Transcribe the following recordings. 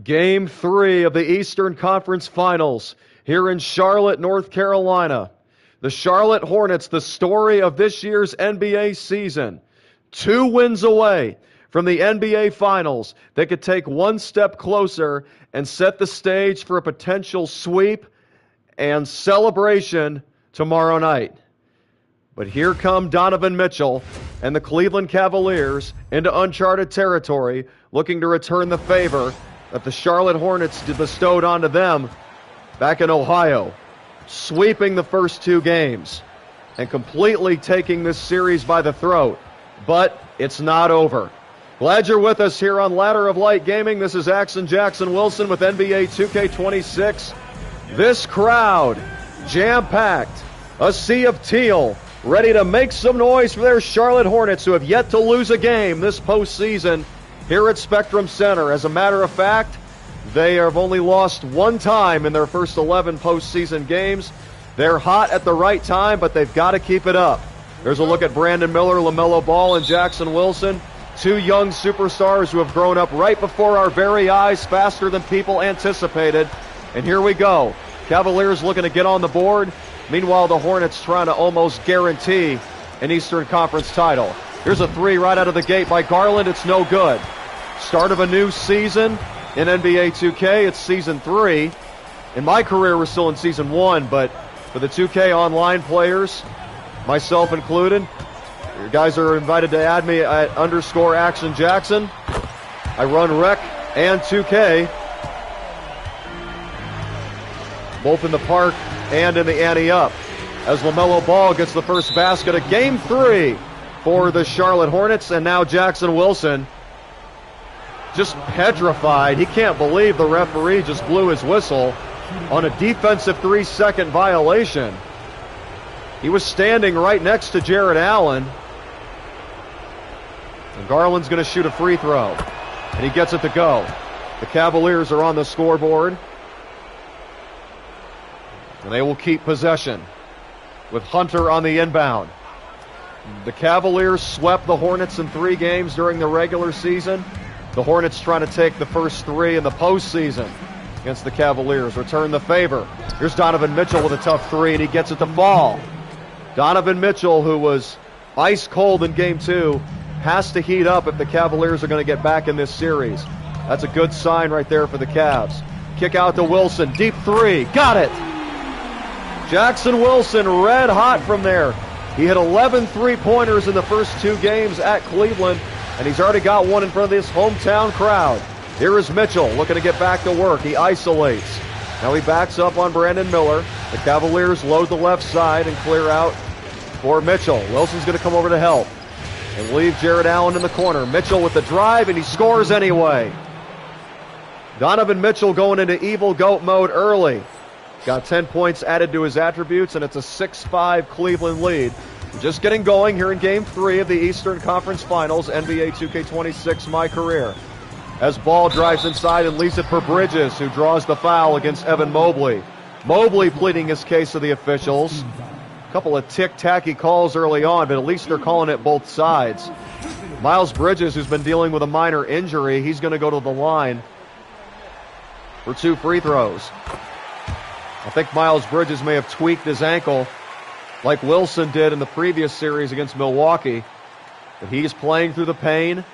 Game 3 of the Eastern Conference Finals here in Charlotte, North Carolina. The Charlotte Hornets, the story of this year's NBA season. 2 wins away from the NBA Finals. They could take one step closer and set the stage for a potential sweep and celebration tomorrow night. But here come Donovan Mitchell and the Cleveland Cavaliers into uncharted territory, looking to return the favor that the Charlotte Hornets bestowed onto them back in Ohio, sweeping the first 2 games and completely taking this series by the throat. But it's not over. Glad you're with us here on Ladder of Light Gaming. This is Axon Jackson Wilson with NBA 2K26. This crowd, jam-packed, a sea of teal, ready to make some noise for their Charlotte Hornets, who have yet to lose a game this postseason here at Spectrum Center. As a matter of fact, they have only lost 1 time in their first 11 postseason games. They're hot at the right time, but they've got to keep it up. There's a look at Brandon Miller, LaMelo Ball, and Jackson Wilson, 2 young superstars who have grown up right before our very eyes faster than people anticipated. And here we go. Cavaliers looking to get on the board. Meanwhile, the Hornets trying to almost guarantee an Eastern Conference title. Here's a 3 right out of the gate by Garland. It's no good. Start of a new season in NBA 2K. It's season 3. In my career, we're still in season 1, but for the 2K online players, myself included, you guys are invited to add me at _Action Jackson. I run Rec and 2K, both in the park and in the ante up, as LaMelo Ball gets the first basket of Game 3 for the Charlotte Hornets. And now Jackson Wilson just petrified. He can't believe the referee just blew his whistle on a defensive 3-second violation. He was standing right next to Jared Allen. And Garland's going to shoot a free throw, and he gets it to go. The Cavaliers are on the scoreboard, and they will keep possession with Hunter on the inbound. The Cavaliers swept the Hornets in 3 games during the regular season. The Hornets trying to take the first 3 in the postseason against the Cavaliers, return the favor. Here's Donovan Mitchell with a tough 3, and he gets it to fall. Donovan Mitchell, who was ice cold in Game 2, has to heat up if the Cavaliers are going to get back in this series. That's a good sign right there for the Cavs. Kick out to Wilson, deep 3, got it! Jackson Wilson red hot from there. He hit 11 3-pointers in the first 2 games at Cleveland, and he's already got one in front of this hometown crowd. Here is Mitchell looking to get back to work. He isolates. Now he backs up on Brandon Miller. The Cavaliers load the left side and clear out for Mitchell. Wilson's going to come over to help and leave Jared Allen in the corner. Mitchell with the drive, and he scores anyway. Donovan Mitchell going into evil GOAT mode early. Got 10 points added to his attributes, and it's a 6-5 Cleveland lead. Just getting going here in Game 3 of the Eastern Conference Finals, NBA 2K26 MyCareer. As Ball drives inside and leaves it for Bridges, who draws the foul against Evan Mobley. Mobley pleading his case to the officials. A couple of tick-tacky calls early on, but at least they're calling it both sides. Miles Bridges, who's been dealing with a minor injury, he's going to go to the line for 2 free throws. I think Miles Bridges may have tweaked his ankle like Wilson did in the previous series against Milwaukee. But he's playing through the pain.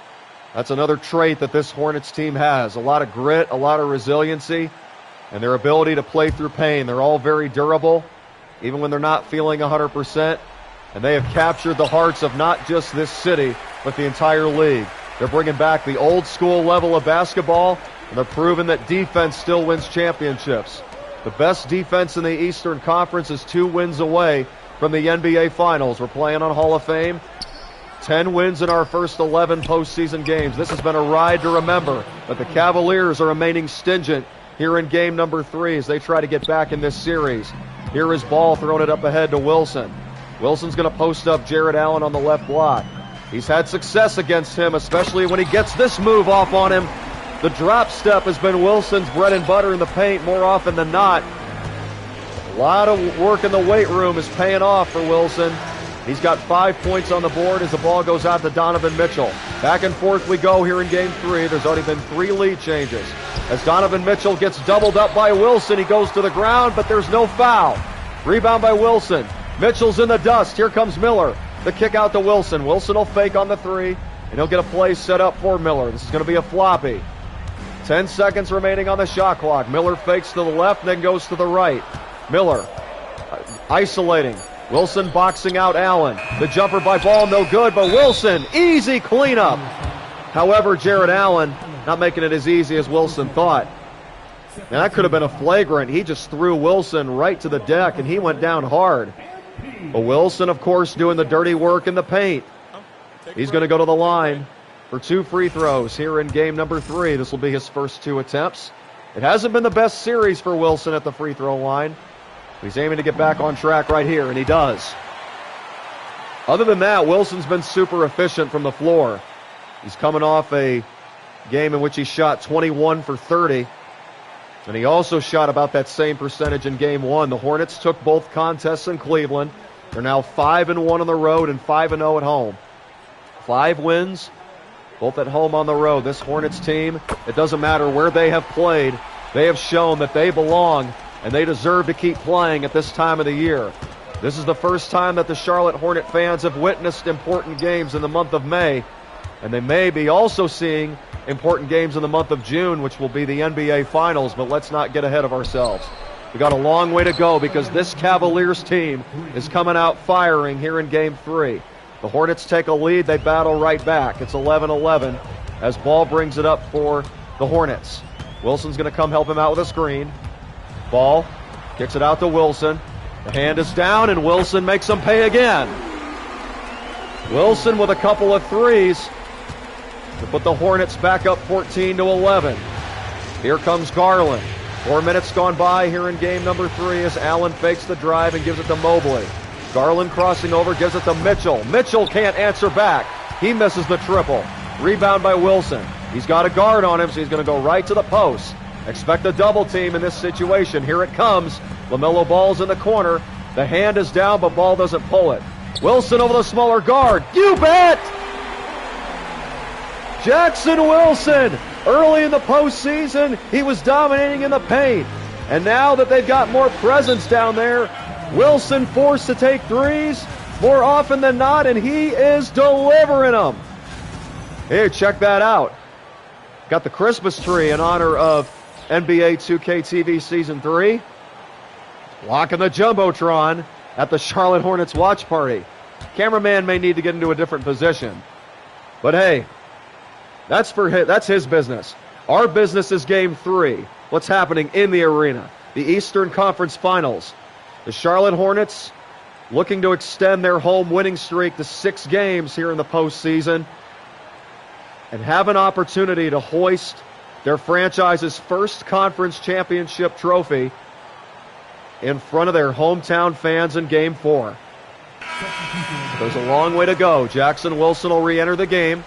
That's another trait that this Hornets team has. A lot of grit, a lot of resiliency, and their ability to play through pain. They're all very durable, even when they're not feeling 100%. And they have captured the hearts of not just this city, but the entire league. They're bringing back the old school level of basketball, and they're proving that defense still wins championships. The best defense in the Eastern Conference is 2 wins away from the NBA Finals. We're playing on Hall of Fame. 10 wins in our first 11 postseason games. This has been a ride to remember, but the Cavaliers are remaining stingent here in game number 3 as they try to get back in this series. Here is Ball throwing it up ahead to Wilson. Wilson's going to post up Jared Allen on the left block. He's had success against him, especially when he gets this move off on him. The drop step has been Wilson's bread and butter in the paint more often than not. A lot of work in the weight room is paying off for Wilson. He's got 5 points on the board as the ball goes out to Donovan Mitchell. Back and forth we go here in game 3. There's already been 3 lead changes. As Donovan Mitchell gets doubled up by Wilson, he goes to the ground, but there's no foul. Rebound by Wilson. Mitchell's in the dust. Here comes Miller. The kick out to Wilson. Wilson will fake on the 3, and he'll get a play set up for Miller. This is going to be a floppy. 10 seconds remaining on the shot clock. Miller fakes to the left, then goes to the right. Miller isolating. Wilson boxing out Allen. The jumper by Ball, no good, but Wilson, easy cleanup. However, Jared Allen not making it as easy as Wilson thought. And that could have been a flagrant. He just threw Wilson right to the deck, and he went down hard. But Wilson, of course, doing the dirty work in the paint. He's going to go to the line for 2 free throws here in game number 3. This will be his first 2 attempts. It hasn't been the best series for Wilson at the free throw line. He's aiming to get back on track right here, and he does. Other than that, Wilson's been super efficient from the floor. He's coming off a game in which he shot 21 for 30. And he also shot about that same percentage in game 1. The Hornets took both contests in Cleveland. They're now 5-1 on the road and 5-0 at home. 5 wins, both at home on the road. This Hornets team, it doesn't matter where they have played, they have shown that they belong and they deserve to keep playing at this time of the year. This is the first time that the Charlotte Hornet fans have witnessed important games in the month of May, and they may be also seeing important games in the month of June, which will be the NBA Finals, but let's not get ahead of ourselves. We got a long way to go because this Cavaliers team is coming out firing here in game 3. The Hornets take a lead, they battle right back. It's 11-11 as Ball brings it up for the Hornets. Wilson's going to come help him out with a screen. Ball kicks it out to Wilson. The hand is down, and Wilson makes him pay again. Wilson with a couple of threes to put the Hornets back up 14-11. Here comes Garland. 4 minutes gone by here in game number 3 as Allen fakes the drive and gives it to Mobley. Garland crossing over, gives it to Mitchell. Mitchell can't answer back. He misses the triple. Rebound by Wilson. He's got a guard on him, so he's going to go right to the post. Expect a double team in this situation. Here it comes. LaMelo Ball's in the corner. The hand is down, but Ball doesn't pull it. Wilson over the smaller guard. You bet! Jackson Wilson, early in the postseason, he was dominating in the paint. And now that they've got more presence down there, Wilson forced to take threes more often than not, and he is delivering them. Here, check that out. Got the Christmas tree in honor of NBA 2K TV Season 3. Locking the Jumbotron at the Charlotte Hornets watch party. Cameraman may need to get into a different position. But hey, that's his business. Our business is game 3. What's happening in the arena? The Eastern Conference Finals. The Charlotte Hornets looking to extend their home winning streak to 6 games here in the postseason and have an opportunity to hoist their franchise's first conference championship trophy in front of their hometown fans in Game 4. There's a long way to go. Jackson Wilson will re-enter the game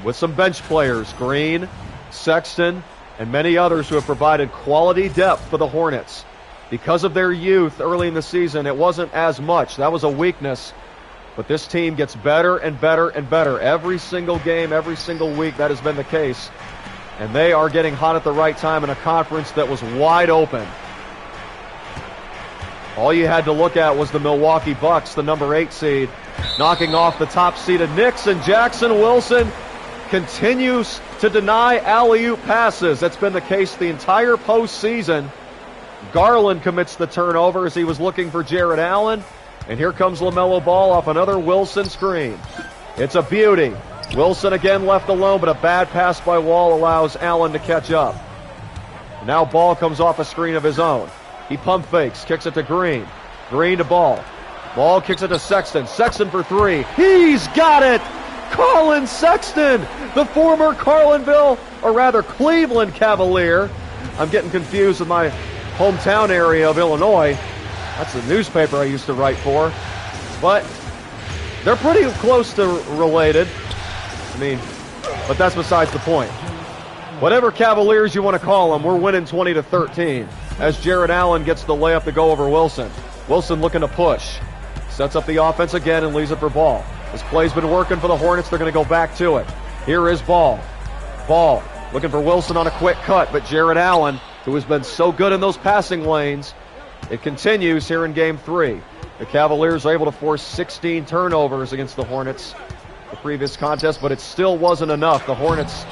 with some bench players, Green, Sexton, and many others who have provided quality depth for the Hornets. Because of their youth early in the season, it wasn't as much. That was a weakness. But this team gets better and better and better. Every single game, every single week, that has been the case. And they are getting hot at the right time in a conference that was wide open. All you had to look at was the Milwaukee Bucks, the number 8 seed, knocking off the top-seeded Knicks, and Jackson Wilson continues to deny alley-oop passes. That's been the case the entire postseason. Garland commits the turnover as he was looking for Jared Allen, and here comes LaMelo Ball off another Wilson screen. It's a beauty. Wilson again left alone, but a bad pass by Wall allows Allen to catch up. Now Ball comes off a screen of his own. He pump fakes, kicks it to Green. Green to Ball. Ball kicks it to Sexton. Sexton for 3. He's got it! Colin Sexton, the former Cleveland Cavalier. I'm getting confused with my hometown area of Illinois. That's the newspaper I used to write for. But they're pretty close to related. But that's besides the point. Whatever Cavaliers you want to call them, we're winning 20-13 as Jared Allen gets the layup to go over Wilson. Wilson looking to push. Sets up the offense again and leaves it for Ball. This play's been working for the Hornets. They're going to go back to it. Here is Ball. Ball looking for Wilson on a quick cut, but Jared Allen, who has been so good in those passing lanes, it continues here in Game 3. The Cavaliers are able to force 16 turnovers against the Hornets the previous contest, but it still wasn't enough. The Hornets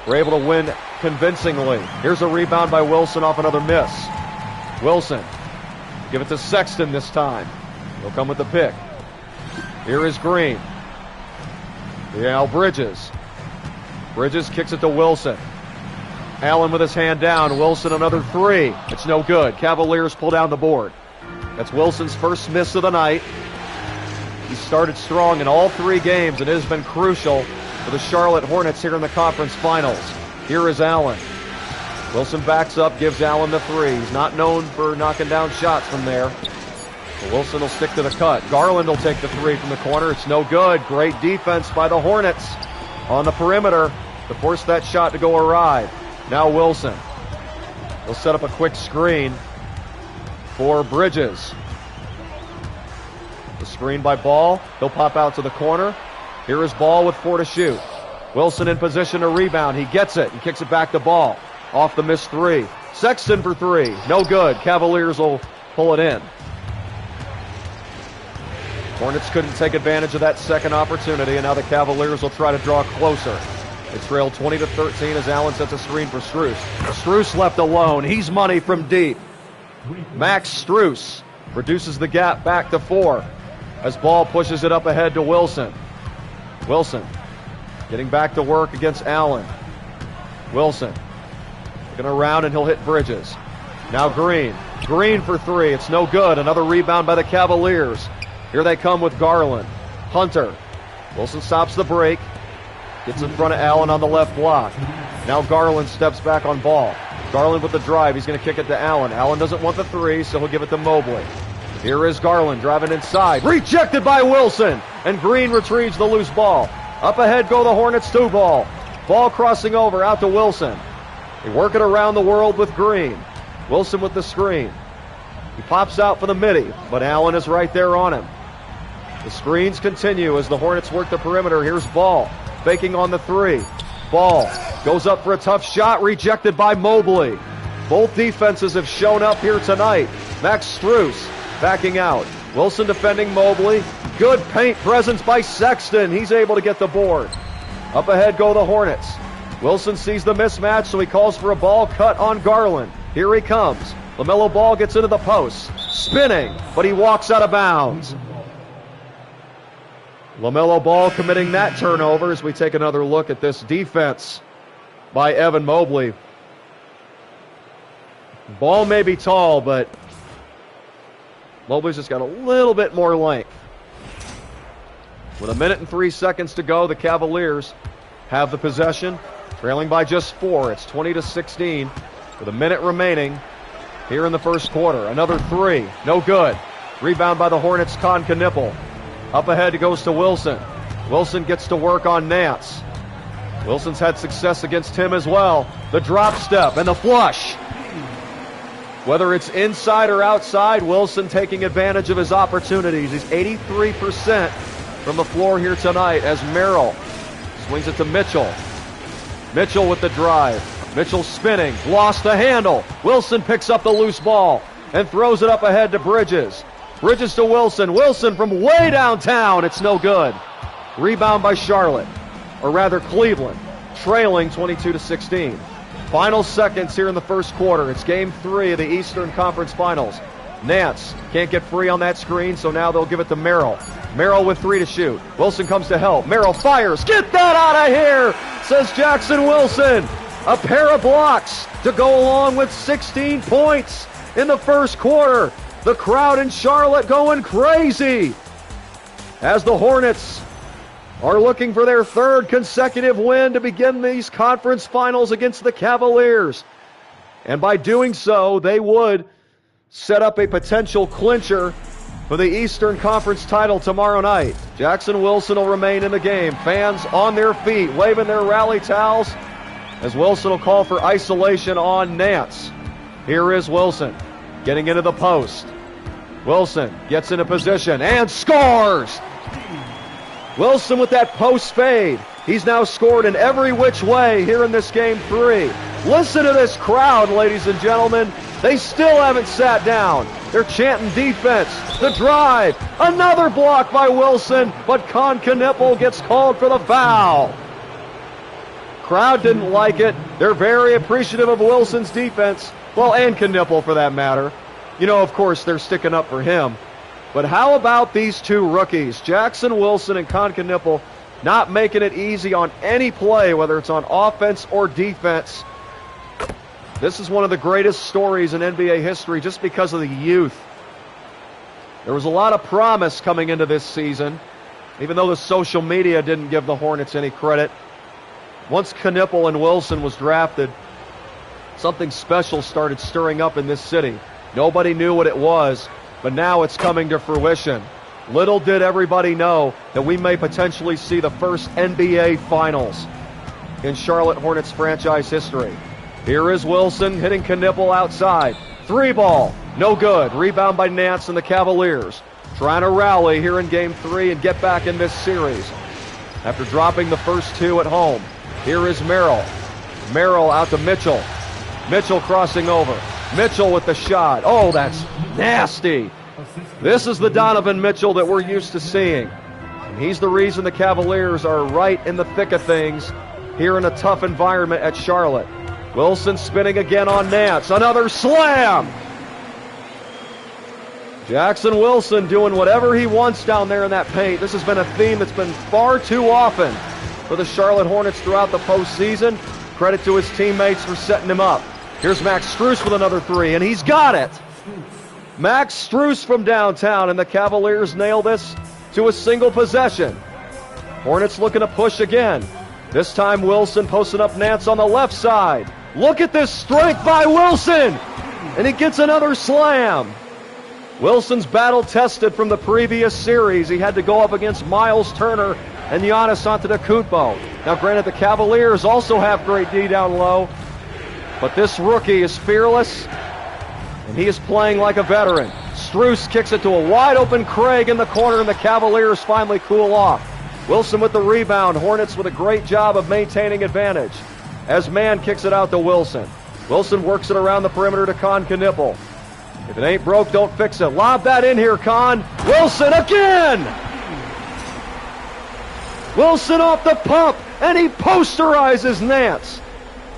were able to win convincingly. Here's a rebound by Wilson off another miss. Wilson, give it to Sexton this time. He'll come with the pick. Here is Green. Now Bridges. Bridges kicks it to Wilson. Allen with his hand down. Wilson another three. It's no good. Cavaliers pull down the board. That's Wilson's first miss of the night. He started strong in all 3 games and it has been crucial for the Charlotte Hornets here in the conference finals. Here is Allen. Wilson backs up, gives Allen the three. He's not known for knocking down shots from there. So Wilson will stick to the cut. Garland will take the three from the corner. It's no good. Great defense by the Hornets on the perimeter to force that shot to go awry. Now Wilson will set up a quick screen for Bridges. The screen by Ball. He'll pop out to the corner. Here is Ball with 4 to shoot. Wilson in position to rebound. He gets it and kicks it back to Ball. Off the missed 3. Sexton for 3. No good. Cavaliers will pull it in. Hornets couldn't take advantage of that second opportunity, and now the Cavaliers will try to draw closer. They trail 20-13 as Allen sets a screen for Strus. Strus left alone. He's money from deep. Max Strus reduces the gap back to 4 as Ball pushes it up ahead to Wilson. Wilson getting back to work against Allen. Wilson looking around and he'll hit Bridges. Now Green. Green for 3. It's no good. Another rebound by the Cavaliers. Here they come with Garland. Hunter. Wilson stops the break. Gets in front of Allen on the left block. Now Garland steps back on Ball. Garland with the drive. He's going to kick it to Allen. Allen doesn't want the 3, so he'll give it to Mobley. Here is Garland driving inside. Rejected by Wilson. And Green retrieves the loose ball. Up ahead go the Hornets 2 ball. Ball crossing over out to Wilson. They work it around the world with Green. Wilson with the screen. He pops out for the midi, but Allen is right there on him. The screens continue as the Hornets work the perimeter. Here's Ball. Faking on the 3. Ball goes up for a tough shot, rejected by Mobley. Both defenses have shown up here tonight. Max Strus backing out. Wilson defending Mobley. Good paint presence by Sexton. He's able to get the board. Up ahead go the Hornets. Wilson sees the mismatch, so he calls for a ball cut on Garland. Here he comes. LaMelo Ball gets into the post. Spinning, but he walks out of bounds. LaMelo Ball committing that turnover as we take another look at this defense by Evan Mobley. Ball may be tall, but Mobley's just got a little bit more length. With 1 minute and 3 seconds to go, the Cavaliers have the possession, trailing by just 4. It's 20-16 with 1 minute remaining here in the first quarter. Another 3, no good. Rebound by the Hornets, Con Knipple. Up ahead it goes to Wilson. Wilson gets to work on Nance. Wilson's had success against him as well. The drop step and the flush. Whether it's inside or outside, Wilson taking advantage of his opportunities. He's 83% from the floor here tonight as Merrill swings it to Mitchell. Mitchell with the drive. Mitchell spinning, lost the handle. Wilson picks up the loose ball and throws it up ahead to Bridges. Bridges to Wilson. Wilson from way downtown. It's no good. Rebound by Charlotte, or rather Cleveland, trailing 22-16. Final seconds here in the first quarter. It's Game 3 of the Eastern Conference Finals. Nance can't get free on that screen, so now they'll give it to Merrill. Merrill with 3 to shoot. Wilson comes to help. Merrill fires. Get that out of here, says Jackson Wilson. A pair of blocks to go along with 16 points in the first quarter. The crowd in Charlotte going crazy as the Hornets are looking for their 3rd consecutive win to begin these conference finals against the Cavaliers. And by doing so, they would set up a potential clincher for the Eastern Conference title tomorrow night. Jackson Wilson will remain in the game. Fans on their feet, waving their rally towels as Wilson will call for isolation on Nance. Here is Wilson getting into the post. Wilson gets into position and scores! Wilson with that post fade. He's now scored in every which way here in this game 3. Listen to this crowd, ladies and gentlemen. They still haven't sat down. They're chanting defense, the drive, another block by Wilson, but Knipple gets called for the foul. Crowd didn't like it. They're very appreciative of Wilson's defense. Well, and Knipple for that matter. You know, of course, they're sticking up for him. But how about these two rookies, Jackson Wilson and Knipple, not making it easy on any play, whether it's on offense or defense. This is one of the greatest stories in NBA history just because of the youth. There was a lot of promise coming into this season, even though the social media didn't give the Hornets any credit. Once Knipple and Wilson was drafted, something special started stirring up in this city. Nobody knew what it was, but now it's coming to fruition. Little did everybody know that we may potentially see the first NBA Finals in Charlotte Hornets franchise history. Here is Wilson hitting Knipple outside. 3-ball, no good. Rebound by Nance and the Cavaliers. Trying to rally here in Game 3 and get back in this series. After dropping the first 2 at home, here is Merrill. Merrill out to Mitchell. Mitchell crossing over. Mitchell with the shot. Oh, that's nasty. This is the Donovan Mitchell that we're used to seeing. And he's the reason the Cavaliers are right in the thick of things here in a tough environment at Charlotte. Wilson spinning again on Nance. Another slam! Jackson Wilson doing whatever he wants down there in that paint. This has been a theme that's been far too often for the Charlotte Hornets throughout the postseason. Credit to his teammates for setting him up. Here's Max Strus with another 3, and he's got it! Max Strus from downtown, and the Cavaliers nail this to a single possession. Hornets looking to push again. This time Wilson posting up Nance on the left side. Look at this strength by Wilson! And he gets another slam. Wilson's battle-tested from the previous series. He had to go up against Miles Turner and Giannis Antetokounmpo. Now, granted, the Cavaliers also have great D down low, but this rookie is fearless, and he is playing like a veteran. Strus kicks it to a wide-open Craig in the corner, and the Cavaliers finally cool off. Wilson with the rebound. Hornets with a great job of maintaining advantage. As Mann kicks it out to Wilson. Wilson works it around the perimeter to Knipple. If it ain't broke, don't fix it. Lob that in here, Con. Wilson again! Wilson off the pump, and he posterizes Nance.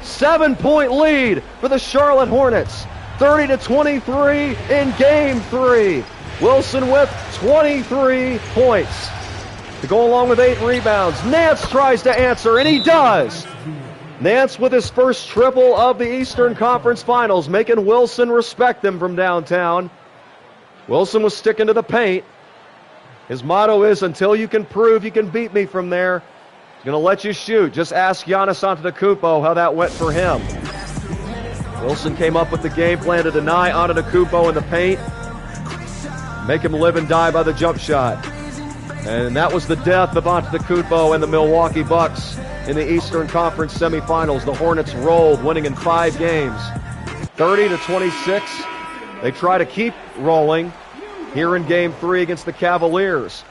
7-point lead for the Charlotte Hornets. 30-23 in Game 3. Wilson with 23 points to go along with 8 rebounds. Nance tries to answer, and he does. Nance with his first triple of the Eastern Conference Finals, making Wilson respect him from downtown. Wilson was sticking to the paint. His motto is, until you can prove you can beat me from there, I'm going to let you shoot. Just ask Giannis Antetokounmpo how that went for him. Wilson came up with the game plan to deny Antetokounmpo in the paint, make him live and die by the jump shot. And that was the death of Antetokounmpo and the Milwaukee Bucks in the Eastern Conference semifinals. The Hornets rolled, winning in 5 games. 30-26. They try to keep rolling here in Game 3 against the Cavaliers.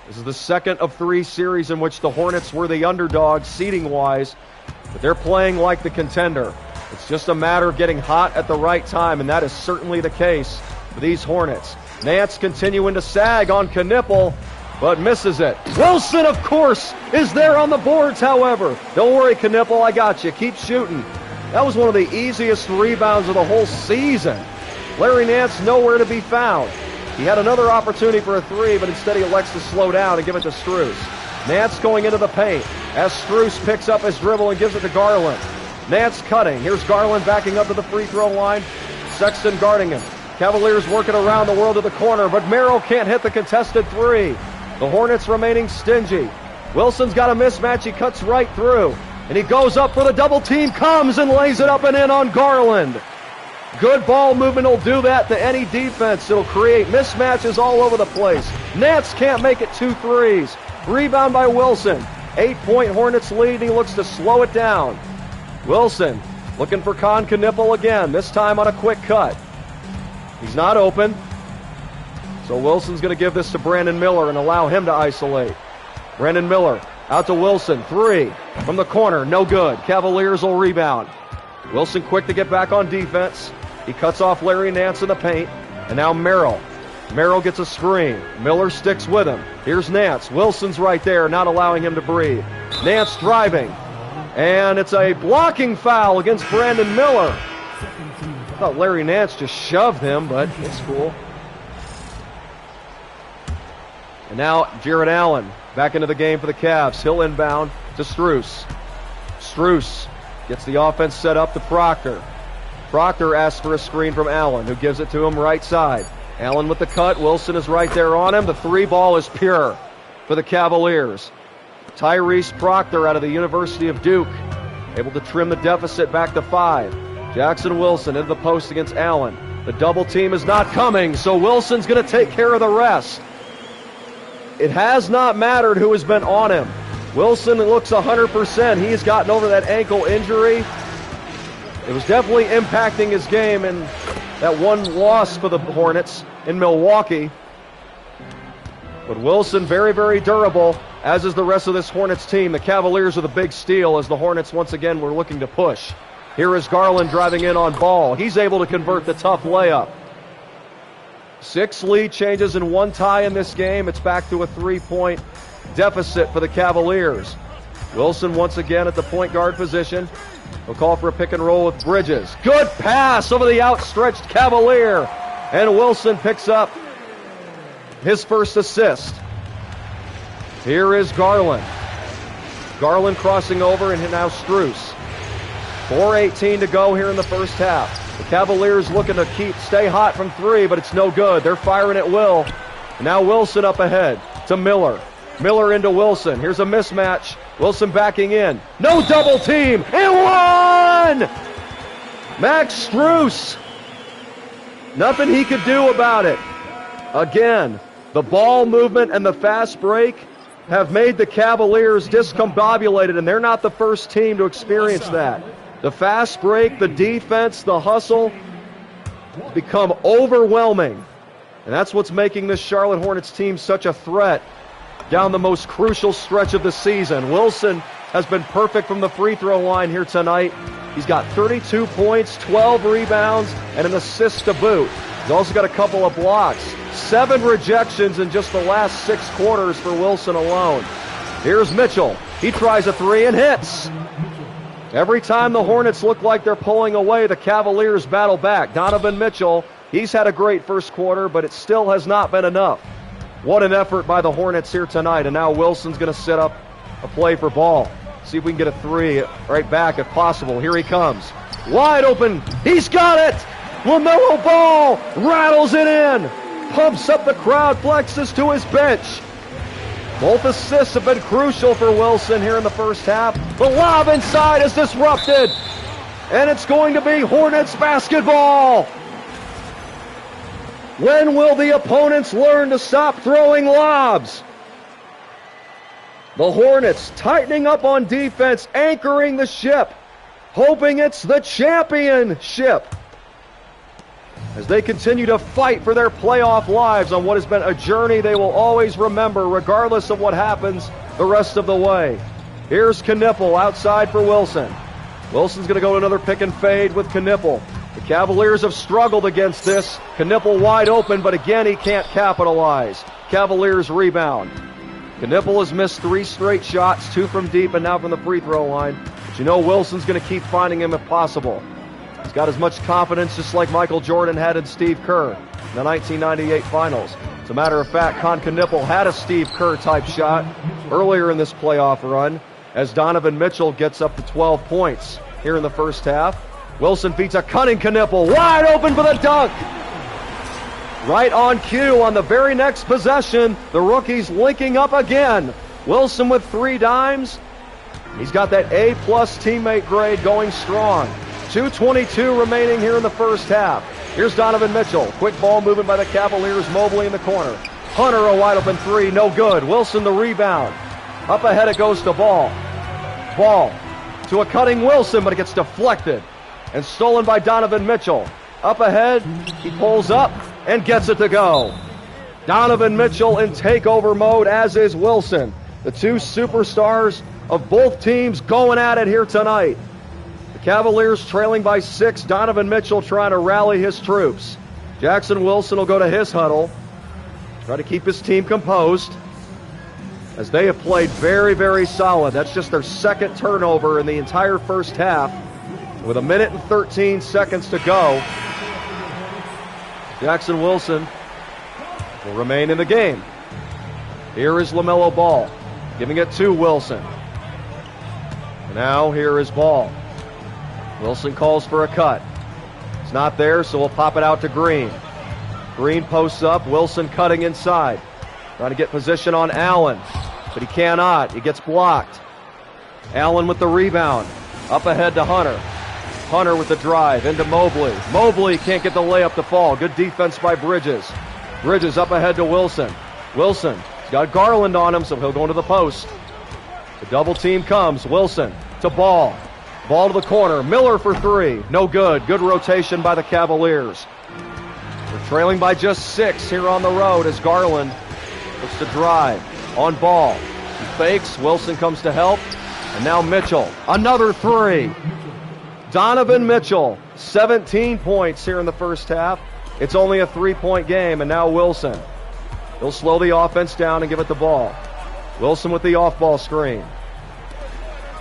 This is the second of 3 series in which the Hornets were the underdogs seeding-wise, but they're playing like the contender. It's just a matter of getting hot at the right time, and that is certainly the case for these Hornets. Nance continuing to sag on Knipple, but misses it. Wilson, of course, is there on the boards, however. Don't worry, Knipple, I got you. Keep shooting. That was one of the easiest rebounds of the whole season. Larry Nance nowhere to be found. He had another opportunity for a 3, but instead he elects to slow down and give it to Strus. Nance going into the paint as Strus picks up his dribble and gives it to Garland. Nance cutting. Here's Garland backing up to the free throw line. Sexton guarding him. Cavaliers working around the world to the corner, but Merrill can't hit the contested 3. The Hornets remaining stingy. Wilson's got a mismatch. He cuts right through, and he goes up for the double team, comes and lays it up and in on Garland. Good ball movement will do that to any defense. It'll create mismatches all over the place. Nance can't make it 2 threes. Rebound by Wilson. 8-point Hornets lead, and he looks to slow it down. Wilson looking for Knipple again, this time on a quick cut. He's not open. So Wilson's going to give this to Brandon Miller and allow him to isolate. Brandon Miller out to Wilson. 3 from the corner. No good. Cavaliers will rebound. Wilson quick to get back on defense. He cuts off Larry Nance in the paint. And now Merrill. Merrill gets a screen. Miller sticks with him. Here's Nance. Wilson's right there, not allowing him to breathe. Nance driving. And it's a blocking foul against Brandon Miller. I thought Larry Nance just shoved him, but it's cool. And now Jared Allen back into the game for the Cavs. He'll inbound to Strus. Strus gets the offense set up to Proctor. Proctor asks for a screen from Allen, who gives it to him right side. Allen with the cut. Wilson is right there on him. The 3 ball is pure for the Cavaliers. Tyrese Proctor out of the University of Duke, able to trim the deficit back to 5. Jackson Wilson into the post against Allen. The double team is not coming, so Wilson's going to take care of the rest. It has not mattered who has been on him. Wilson looks 100%. He's gotten over that ankle injury. It was definitely impacting his game in that one loss for the Hornets in Milwaukee. But Wilson very, very durable, as is the rest of this Hornets team. The Cavaliers are the big steal as the Hornets once again were looking to push. Here is Garland driving in on Ball. He's able to convert the tough layup. 6 lead changes and 1 tie in this game. It's back to a 3-point deficit for the Cavaliers. Wilson once again at the point guard position. He'll call for a pick and roll with Bridges. Good pass over the outstretched Cavalier. And Wilson picks up his first assist. Here is Garland. Garland crossing over, and now Strus. 4:18 to go here in the first half. The Cavaliers looking to stay hot from 3, but it's no good. They're firing at will. And now Wilson up ahead to Miller. Miller into Wilson. Here's a mismatch. Wilson backing in. No double team. And 1! Max Strus. Nothing he could do about it. Again, the ball movement and the fast break have made the Cavaliers discombobulated, and they're not the first team to experience that. The fast break, the defense, the hustle become overwhelming. And that's what's making this Charlotte Hornets team such a threat down the most crucial stretch of the season. Wilson has been perfect from the free throw line here tonight. He's got 32 points, 12 rebounds, and an assist to boot. He's also got a couple of blocks. 7 rejections in just the last 6 quarters for Wilson alone. Here's Mitchell. He tries a 3 and hits. Every time the Hornets look like they're pulling away, the Cavaliers battle back. Donovan Mitchell, he's had a great first quarter, but it still has not been enough. What an effort by the Hornets here tonight. And now Wilson's going to set up a play for Ball. See if we can get a 3 right back if possible. Here he comes. Wide open. He's got it. LaMelo Ball rattles it in. Pumps up the crowd, flexes to his bench. Both assists have been crucial for Wilson here in the first half. The lob inside is disrupted. And it's going to be Hornets basketball. When will the opponents learn to stop throwing lobs? The Hornets tightening up on defense, anchoring the ship, hoping it's the championship as they continue to fight for their playoff lives on what has been a journey they will always remember regardless of what happens the rest of the way. Here's Knippel outside for Wilson. Wilson's going to go to another pick and fade with Knippel. The Cavaliers have struggled against this. Knippel wide open, but again he can't capitalize. Cavaliers rebound. Knippel has missed 3 straight shots, 2 from deep and now from the free throw line. But you know Wilson's going to keep finding him if possible. He's got as much confidence just like Michael Jordan had in Steve Kerr in the 1998 finals. As a matter of fact, Knippel had a Steve Kerr-type shot earlier in this playoff run as Donovan Mitchell gets up to 12 points here in the first half. Wilson beats a cunning Knippel, wide open for the dunk. Right on cue on the very next possession, the rookies linking up again. Wilson with 3 dimes. He's got that A-plus teammate grade going strong. 2:22 remaining here in the first half. Here's Donovan Mitchell. Quick ball movement by the Cavaliers. Mobley in the corner. Hunter a wide open 3. No good. Wilson the rebound. Up ahead it goes to Ball. Ball to a cutting Wilson, but it gets deflected and stolen by Donovan Mitchell. Up ahead, he pulls up and gets it to go. Donovan Mitchell in takeover mode, as is Wilson. The two superstars of both teams going at it here tonight. The Cavaliers trailing by 6. Donovan Mitchell trying to rally his troops. Jackson Wilson will go to his huddle, try to keep his team composed, as they have played very, very solid. That's just their second turnover in the entire first half. With 1 minute and 13 seconds to go, Jackson Wilson will remain in the game. Here is LaMelo Ball, giving it to Wilson. Now here is Ball. Wilson calls for a cut. It's not there, so we'll pop it out to Green. Green posts up, Wilson cutting inside. Trying to get position on Allen, but he cannot. He gets blocked. Allen with the rebound. Up ahead to Hunter. Hunter with the drive into Mobley. Mobley can't get the layup to fall. Good defense by Bridges. Bridges up ahead to Wilson. Wilson, he's got Garland on him, so he'll go into the post. The double team comes. Wilson to Ball. Ball to the corner. Miller for 3. No good. Good rotation by the Cavaliers. They're trailing by just 6 here on the road as Garland looks to drive on Ball. He fakes. Wilson comes to help. And now Mitchell. Another 3. Donovan Mitchell, 17 points here in the first half. It's only a 3-point game, and now Wilson. He'll slow the offense down and give it the ball. Wilson with the off-ball screen.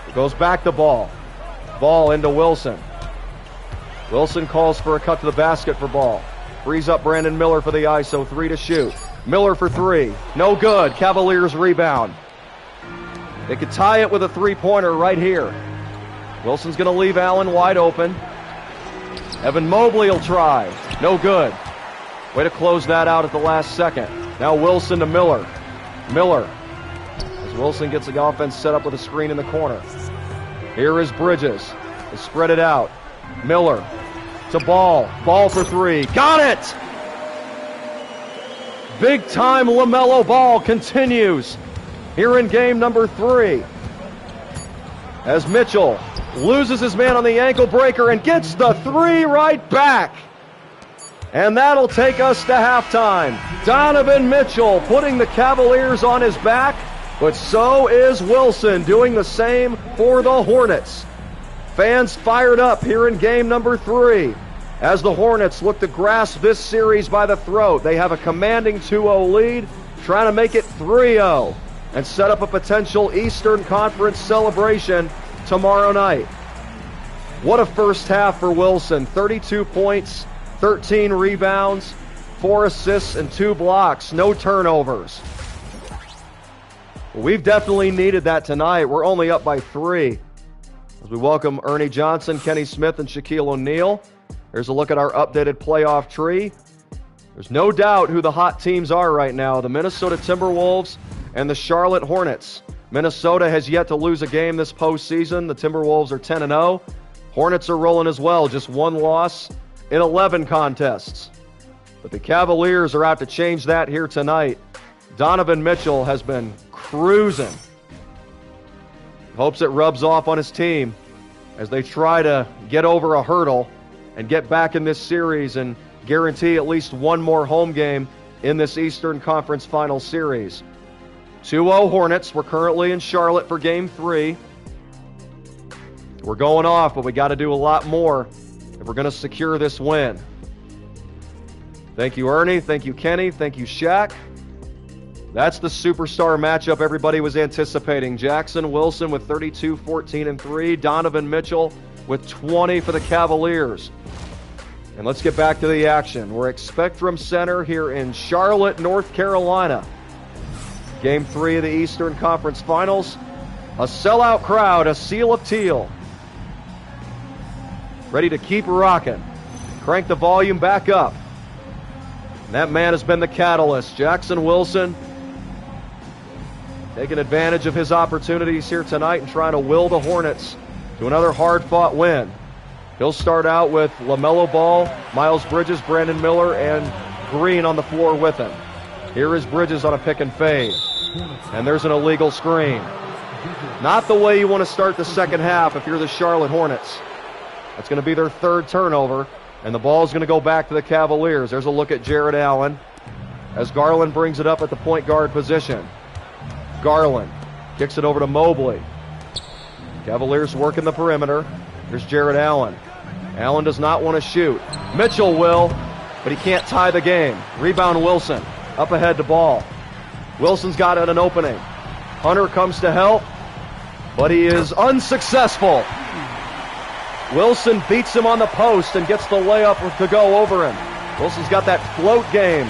It goes back to Ball. Ball into Wilson. Wilson calls for a cut to the basket for Ball. Frees up Brandon Miller for the ISO. 3 to shoot. Miller for 3. No good. Cavaliers rebound. They could tie it with a 3-pointer right here. Wilson's going to leave Allen wide open. Evan Mobley will try. No good. Way to close that out at the last second. Now Wilson to Miller. Miller. As Wilson gets the offense set up with a screen in the corner. Here is Bridges. They spread it out. Miller to Ball. Ball for 3. Got it! Big time LaMelo Ball continues here in game number 3. As Mitchell loses his man on the ankle breaker and gets the 3 right back. And that'll take us to halftime. Donovan Mitchell putting the Cavaliers on his back, but so is Wilson doing the same for the Hornets. Fans fired up here in game number 3 as the Hornets look to grasp this series by the throat. They have a commanding 2-0 lead, trying to make it 3-0 and set up a potential Eastern Conference celebration tomorrow night. What a first half for Wilson. 32 points, 13 rebounds, 4 assists, and 2 blocks. No turnovers. We've definitely needed that tonight. We're only up by 3. As we welcome Ernie Johnson, Kenny Smith, and Shaquille O'Neal. Here's a look at our updated playoff tree. There's no doubt who the hot teams are right now. The Minnesota Timberwolves and the Charlotte Hornets. Minnesota has yet to lose a game this postseason. The Timberwolves are 10-0. Hornets are rolling as well, just 1 loss in 11 contests. But the Cavaliers are out to change that here tonight. Donovan Mitchell has been cruising. Hopes it rubs off on his team as they try to get over a hurdle and get back in this series and guarantee at least 1 more home game in this Eastern Conference Final Series. 2-0 Hornets. We're currently in Charlotte for Game 3. We're going off, but we got to do a lot more if we're going to secure this win. Thank you, Ernie. Thank you, Kenny. Thank you, Shaq. That's the superstar matchup everybody was anticipating. Jackson Wilson with 32, 14, and 3. Donovan Mitchell with 20 for the Cavaliers. And let's get back to the action. We're at Spectrum Center here in Charlotte, North Carolina. Game 3 of the Eastern Conference Finals. A sellout crowd, a seal of teal. Ready to keep rocking. Crank the volume back up. And that man has been the catalyst. Jackson Wilson taking advantage of his opportunities here tonight and trying to will the Hornets to another hard-fought win. He'll start out with LaMelo Ball, Miles Bridges, Brandon Miller, and Green on the floor with him. Here is Bridges on a pick and fade. And there's an illegal screen. Not the way you want to start the second half if you're the Charlotte Hornets. That's going to be their 3rd turnover, and the ball is going to go back to the Cavaliers. There's a look at Jared Allen. as Garland brings it up at the point guard position. Garland kicks it over to Mobley. Cavaliers working the perimeter. Here's Jared Allen. Allen does not want to shoot. Mitchell will, but he can't tie the game. Rebound Wilson. Up ahead to Ball. Wilson's got an opening. Hunter comes to help, but he is unsuccessful. Wilson beats him on the post and gets the layup to go over him. Wilson's got that float game,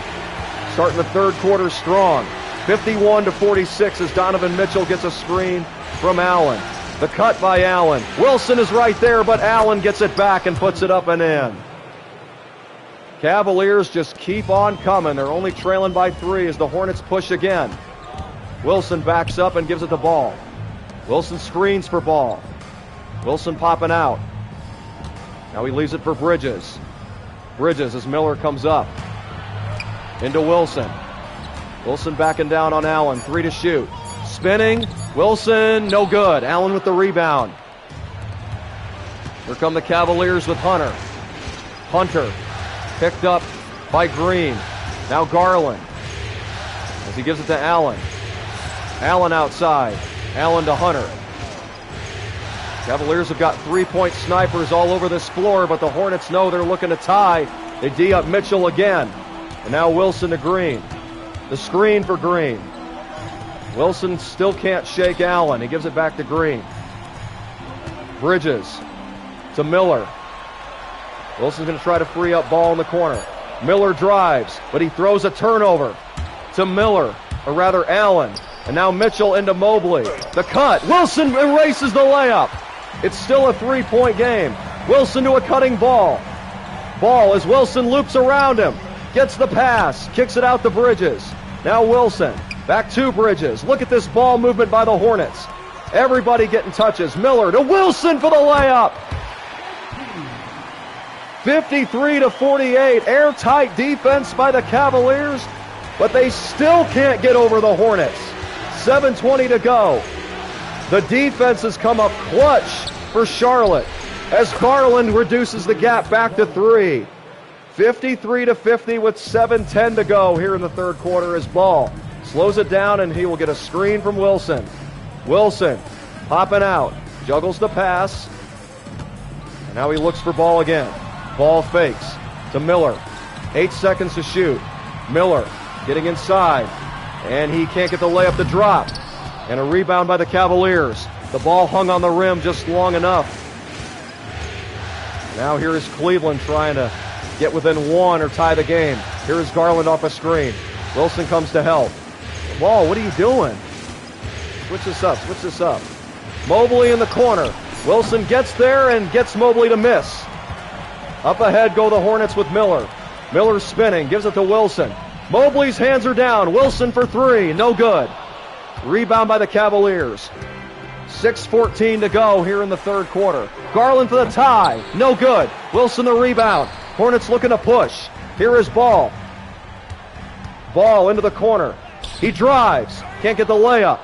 starting the third quarter strong. 51-46 as Donovan Mitchell gets a screen from Allen. The cut by Allen. Wilson is right there, but Allen gets it back and puts it up and in. Cavaliers just keep on coming. They're only trailing by 3 as the Hornets push again. Wilson backs up and gives it to Ball. Wilson screens for Ball. Wilson popping out. Now he leaves it for Bridges. Bridges as Miller comes up. Into Wilson. Wilson backing down on Allen. 3 to shoot. Spinning. Wilson, no good. Allen with the rebound. Here come the Cavaliers with Hunter. Hunter picked up by Green. Now Garland as he gives it to Allen. Allen outside. Allen to Hunter. Cavaliers have got three-point snipers all over this floor, but the Hornets know they're looking to tie. They D up Mitchell again. And now Wilson to Green. The screen for Green. Wilson still can't shake Allen. He gives it back to Green. Bridges to Miller. Wilson's going to try to free up Ball in the corner. Miller drives, but he throws a turnover to Miller, or rather Allen. And now Mitchell into Mobley. The cut. Wilson erases the layup. It's still a three-point game. Wilson to a cutting Ball. Ball as Wilson loops around him. Gets the pass. Kicks it out to Bridges. Now Wilson. Back to Bridges. Look at this ball movement by the Hornets. Everybody getting touches. Miller to Wilson for the layup. 53-48. Airtight defense by the Cavaliers, but they still can't get over the Hornets. 7:20 to go. The defense has come up clutch for Charlotte as Garland reduces the gap back to 3. 53-50 with 7:10 to go here in the third quarter as Ball slows it down, and he will get a screen from Wilson. Wilson popping out, juggles the pass, and now he looks for Ball again. Ball fakes to Miller. 8 seconds to shoot. Miller getting inside, and he can't get the layup to drop. And a rebound by the Cavaliers. The ball hung on the rim just long enough. Now here is Cleveland trying to get within 1 or tie the game. Here is Garland off a screen. Wilson comes to help. Ball, what are you doing? Switch this up. Mobley in the corner. Wilson gets there and gets Mobley to miss. Up ahead go the Hornets with Miller. Miller spinning, gives it to Wilson. Mobley's hands are down. Wilson for 3, no good. Rebound by the Cavaliers. 6:14 to go here in the third quarter. Garland for the tie, no good. Wilson the rebound. Hornets looking to push. Here is Ball. Ball into the corner. He drives, can't get the layup.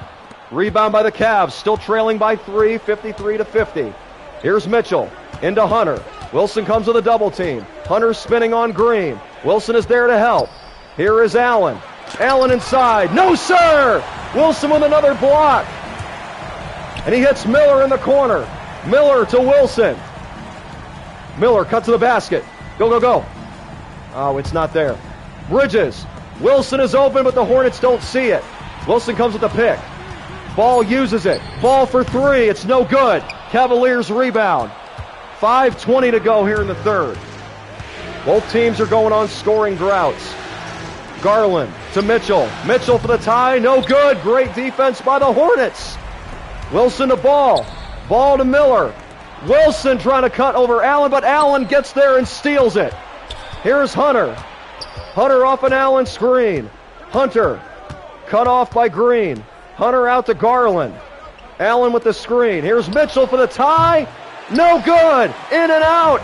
Rebound by the Cavs, still trailing by 3, 53-50. Here's Mitchell into Hunter. Wilson comes with a double team. Hunter spinning on Green. Wilson is there to help. Here is Allen. Allen inside. No, sir! Wilson with another block. And he hits Miller in the corner. Miller to Wilson. Miller cut to the basket. Go. Oh, it's not there. Bridges. Wilson is open, but the Hornets don't see it. Wilson comes with the pick. Ball uses it. Ball for 3. It's no good. Cavaliers rebound. 5:20 to go here in the third. Both teams are going on scoring droughts. Garland to Mitchell. Mitchell for the tie. No good. Great defense by the Hornets. Wilson to Ball. Ball to Miller. Wilson trying to cut over Allen, but Allen gets there and steals it. Here's Hunter. Hunter off an Allen screen. Hunter cut off by Green. Hunter out to Garland. Allen with the screen. Here's Mitchell for the tie. No good. In and out.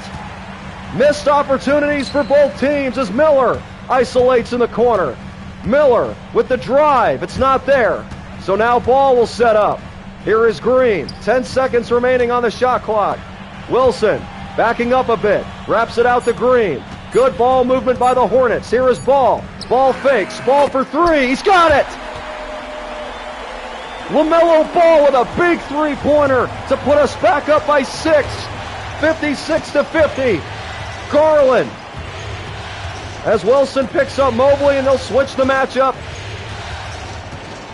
Missed opportunities for both teams as Miller isolates in the corner. Miller with the drive. It's not there. So now Ball will set up. Here is Green. 10 seconds remaining on the shot clock. Wilson backing up a bit. Wraps it out to Green. Good ball movement by the Hornets. Here is Ball. Ball fakes. Ball for three. He's got it! LaMelo Ball with a big three-pointer to put us back up by 6. 56-50. Garland. As Wilson picks up Mobley, and they'll switch the matchup.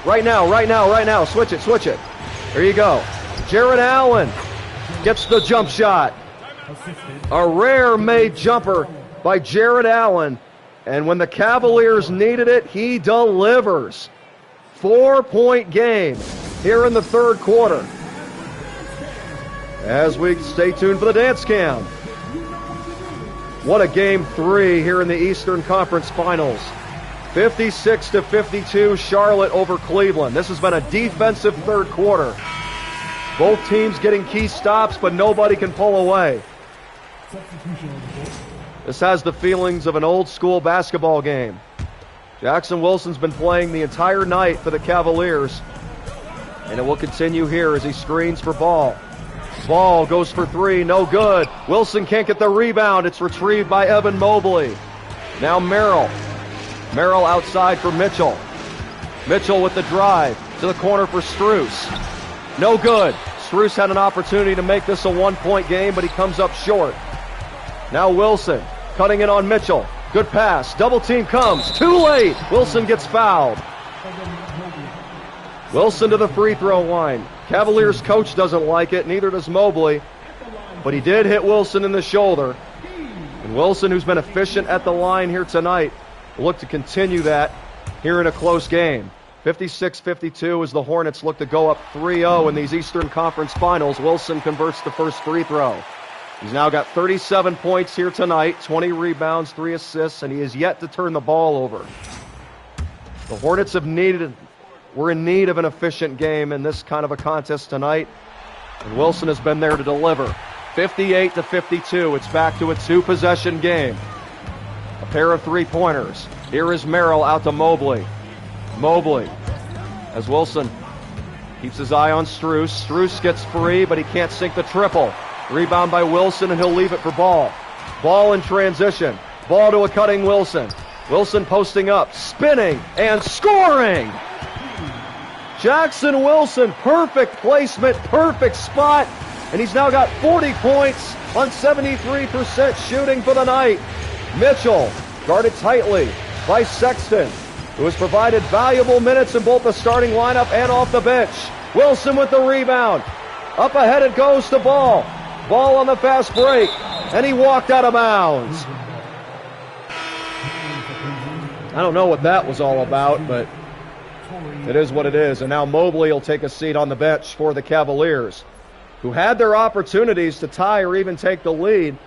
Right now. Switch it. There you go. Jared Allen gets the jump shot. A rare made jumper by Jared Allen. And when the Cavaliers needed it, he delivers. 4-point game here in the third quarter. As we stay tuned for the dance cam. What a game 3 here in the Eastern Conference Finals. 56-52, Charlotte over Cleveland. This has been a defensive third quarter. Both teams getting key stops, but nobody can pull away. This has the feelings of an old school basketball game. Jackson Wilson's been playing the entire night for the Cavaliers, and it will continue here as he screens for Ball. Ball goes for three, no good. Wilson can't get the rebound. It's retrieved by Evan Mobley. Now Merrill. Merrill outside for Mitchell. Mitchell with the drive to the corner for Strus. No good. Strus had an opportunity to make this a 1-point game, but he comes up short. Now Wilson cutting in on Mitchell. Good pass. Double team comes. Too late. Wilson gets fouled. Wilson to the free throw line. Cavaliers coach doesn't like it, neither does Mobley. But he did hit Wilson in the shoulder. And Wilson, who's been efficient at the line here tonight, will look to continue that here in a close game. 56-52 as the Hornets look to go up 3-0 in these Eastern Conference Finals. Wilson converts the first free throw. He's now got 37 points here tonight, 20 rebounds, 3 assists, and he is yet to turn the ball over. The Hornets were in need of an efficient game in this kind of a contest tonight, and Wilson has been there to deliver. 58-52, it's back to a 2-possession game. A pair of three-pointers. Here is Merrill out to Mobley. Mobley, as Wilson keeps his eye on Strus. Strus gets free, but he can't sink the triple. Rebound by Wilson, and he'll leave it for Ball. Ball in transition. Ball to a cutting Wilson. Wilson posting up, spinning, and scoring! Jackson Wilson, perfect placement, perfect spot, and he's now got 40 points on 73% shooting for the night. Mitchell, guarded tightly by Sexton, who has provided valuable minutes in both the starting lineup and off the bench. Wilson with the rebound. Up ahead it goes to Ball. Ball on the fast break, and he walked out of bounds. I don't know what that was all about, but it is what it is. And now Mobley will take a seat on the bench for the Cavaliers, who had their opportunities to tie or even take the lead,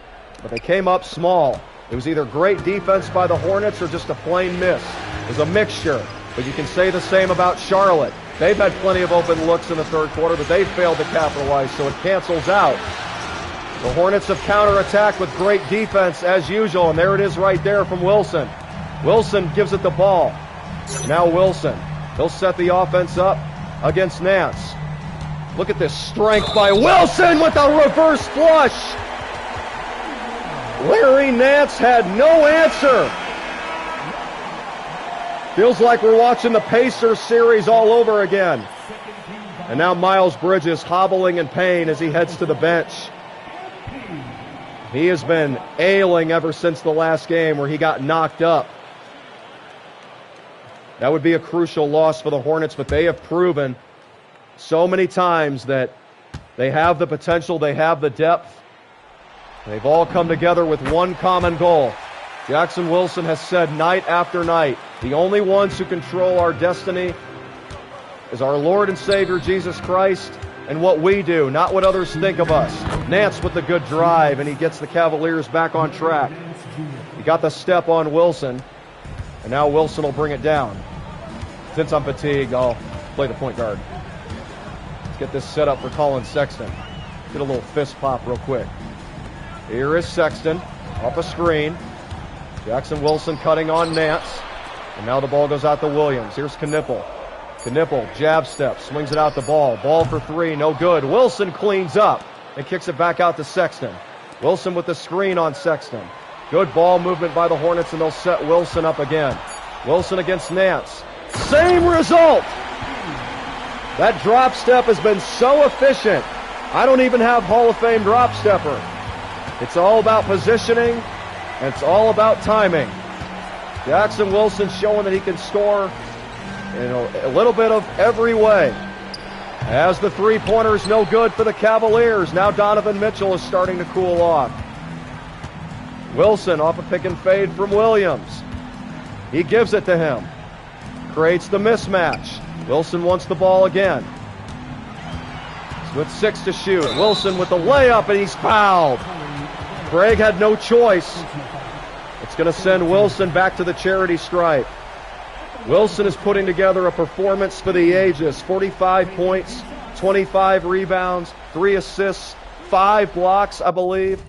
but they came up small. It was either great defense by the Hornets or just a plain miss. It was a mixture, but you can say the same about Charlotte. They've had plenty of open looks in the third quarter, but they failed to capitalize, so it cancels out. The Hornets have counterattacked with great defense as usual, and there it is right there from Wilson. Wilson gives it the Ball. Now Wilson. He'll set the offense up against Nance. Look at this strength by Wilson with a reverse flush. Larry Nance had no answer. Feels like we're watching the Pacers series all over again. And now Miles Bridges hobbling in pain as he heads to the bench. He has been ailing ever since the last game where he got knocked up. That would be a crucial loss for the Hornets, but they have proven so many times that they have the potential, they have the depth. They've all come together with one common goal. Jackson Wilson has said night after night, the only ones who control our destiny is our Lord and Savior Jesus Christ and what we do, not what others think of us. Nance with the good drive, and he gets the Cavaliers back on track. He got the step on Wilson, and now Wilson will bring it down. Since I'm fatigued, I'll play the point guard. Let's get this set up for Colin Sexton. Get a little fist pop real quick. Here is Sexton, off a screen. Jackson Wilson cutting on Nance. And now the ball goes out to Williams. Here's Knipple. Knipple, jab step, swings it out the ball. Ball for three, no good. Wilson cleans up and kicks it back out to Sexton. Wilson with the screen on Sexton. Good ball movement by the Hornets, and they'll set Wilson up again. Wilson against Nance. Same result! That drop step has been so efficient. I don't even have Hall of Fame drop stepper. It's all about positioning, and it's all about timing. Jackson Wilson showing that he can score a little bit of every way. As the three-pointer's no good for the Cavaliers, now Donovan Mitchell is starting to cool off. Wilson off a pick and fade from Williams. He gives it to him. Creates the mismatch. Wilson wants the ball again. With 6 to shoot. Wilson with the layup, and he's fouled. Craig had no choice. It's going to send Wilson back to the charity stripe. Wilson is putting together a performance for the ages. 45 points, 25 rebounds, 3 assists, 5 blocks, I believe.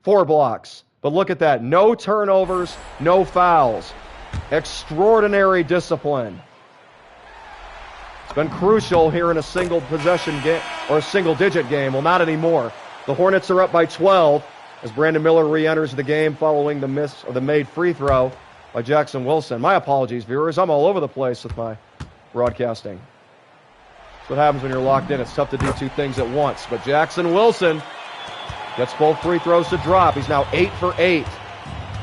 4 blocks. But look at that. No turnovers, no fouls. Extraordinary discipline. It's been crucial here in a single possession game, or a single digit game. Well, not anymore. The Hornets are up by 12 as Brandon Miller re-enters the game following the miss or the made free throw by Jackson Wilson. My apologies, viewers. I'm all over the place with my broadcasting. That's what happens when you're locked in. It's tough to do 2 things at once. But Jackson Wilson gets both free throws to drop. He's now 8 for 8.